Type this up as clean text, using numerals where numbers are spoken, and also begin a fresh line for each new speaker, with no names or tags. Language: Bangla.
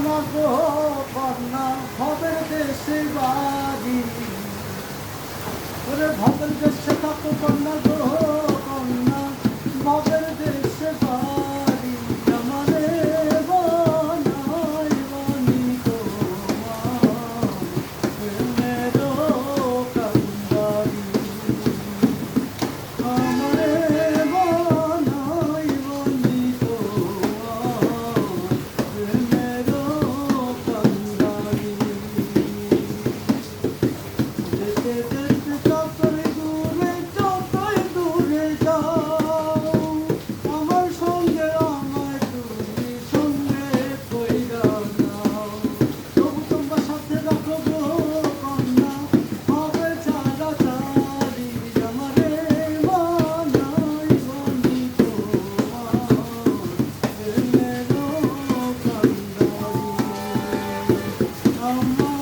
কন্যা গো কন্যা ভবের দেশে বাড়ি ওরে ভবের দেশে থাকো কন্যা গো কন্যা ভবের দেশে বাড়ি আমারে বনাই বনি তোমার প্রেমেরও কান্ডারি আমারে বনাই বনি তোমার প্রেমেরও কান্ডারি যেতে যেতে যতই দূরে যাও আমার সঙ্গে আমায় তুমি সঙ্গে কইরা নাও তবু তোমার সাথে রাখো গো কন্যা হবে ছাড়া ছাড়ি আমারে মানাই বনি তোমার প্রেমেরও কান্ডারি আমার